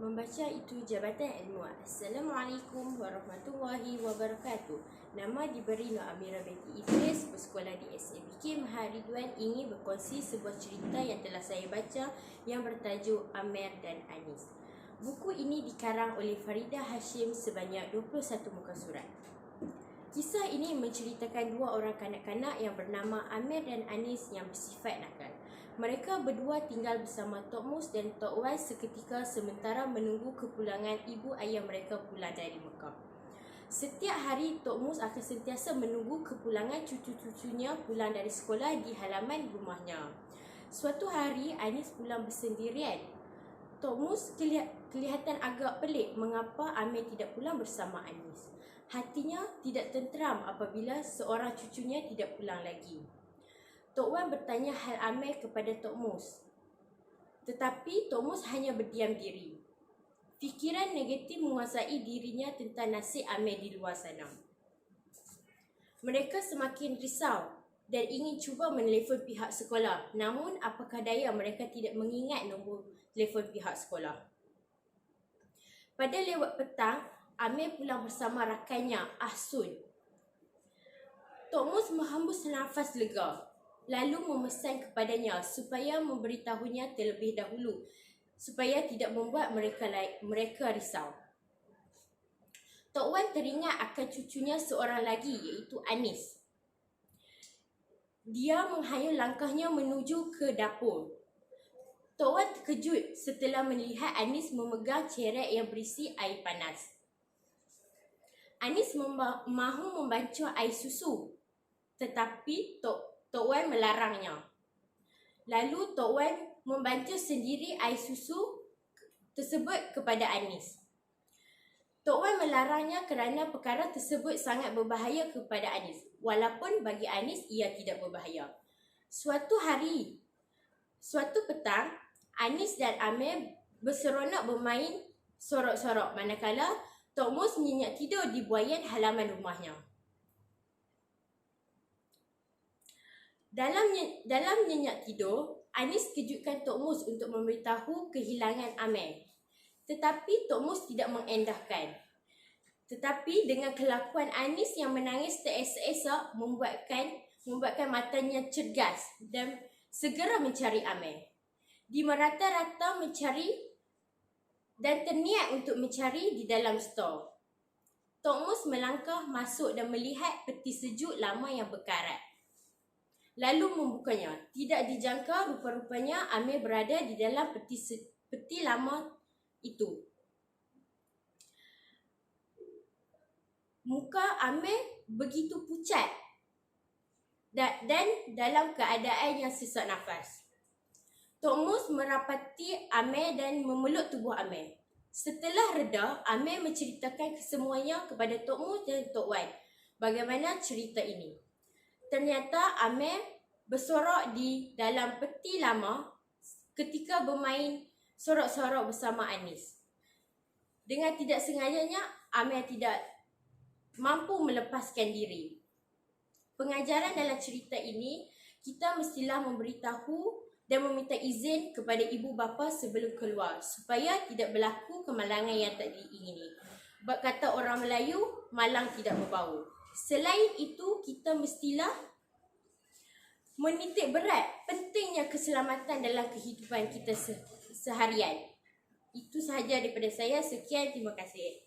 Membaca itu jabatan ilmu. Assalamualaikum warahmatullahi wabarakatuh. Nama diberi Nur Amirah binti Idris, bersekolah di SMBK Mahal Ridwan, ingin berkongsi sebuah cerita yang telah saya baca yang bertajuk Amer dan Anis. Buku ini dikarang oleh Faridah Hashim sebanyak 21 muka surat. Kisah ini menceritakan dua orang kanak-kanak yang bernama Amer dan Anis yang bersifat nakal. Mereka berdua tinggal bersama Tok Mus dan Tok Wan seketika sementara menunggu kepulangan ibu ayah mereka pulang dari Mekah. Setiap hari Tok Mus akan sentiasa menunggu kepulangan cucu-cucunya pulang dari sekolah di halaman rumahnya. Suatu hari Anis pulang bersendirian. Tok Mus kelihatan agak pelik mengapa Amer tidak pulang bersama Anis. Hatinya tidak tenteram apabila seorang cucunya tidak pulang lagi. Tok Wan bertanya hal Amer kepada Tok Mus. Tetapi Tok Mus hanya berdiam diri. Fikiran negatif menguasai dirinya tentang nasib Amer di luar sana. Mereka semakin risau dan ingin cuba menelefon pihak sekolah. Namun apakah daya, mereka tidak mengingat nombor telefon pihak sekolah. Pada lewat petang, Amer pulang bersama rakannya, Ahsun. Tok Mus menghembus nafas lega, lalu memesan kepadanya supaya memberitahunya terlebih dahulu, supaya tidak membuat mereka risau. Tok Wan teringat akan cucunya seorang lagi, iaitu Anis. Dia menghayal langkahnya menuju ke dapur. Tok Wan terkejut setelah melihat Anis memegang cerek yang berisi air panas. Anis mahu membancuh air susu, tetapi Tok Wan melarangnya. Lalu Tok Wan membancuh sendiri air susu tersebut kepada Anis. Tok Wan melarangnya kerana perkara tersebut sangat berbahaya kepada Anis, walaupun bagi Anis ia tidak berbahaya. Suatu petang, Anis dan Amer berseronok bermain sorok-sorok manakala Tok Mus nyenyak tidur di buaian halaman rumahnya. Dalam nyenyak tidur, Anis kejutkan Tok Mus untuk memberitahu kehilangan Amer. Tetapi Tok Mus tidak mengendahkan. Tetapi dengan kelakuan Anis yang menangis teresak-esak membuatkan matanya cergas dan segera mencari Amer. Di merata-rata mencari dan terniat untuk mencari di dalam stor. Tok Mus melangkah masuk dan melihat peti sejuk lama yang berkarat. Lalu membukanya. Tidak dijangka rupa-rupanya Amer berada di dalam peti lama itu. Muka Amer begitu pucat dan dalam keadaan yang sesak nafas. Tok Mus merapati Amer dan memeluk tubuh Amer. Setelah reda, Amer menceritakan kesemuanya kepada Tok Mus dan Tok Wan. Bagaimana cerita ini? Ternyata Amer bersorok di dalam peti lama ketika bermain sorok-sorok bersama Anis. Dengan tidak sengajanya, Amer tidak mampu melepaskan diri. Pengajaran dalam cerita ini, kita mestilah memberitahu dan meminta izin kepada ibu bapa sebelum keluar supaya tidak berlaku kemalangan yang tak diingini. Bab kata orang Melayu, malang tidak berbau. Selain itu, kita mestilah menitik berat pentingnya keselamatan dalam kehidupan kita seharian. Itu sahaja daripada saya. Sekian, terima kasih.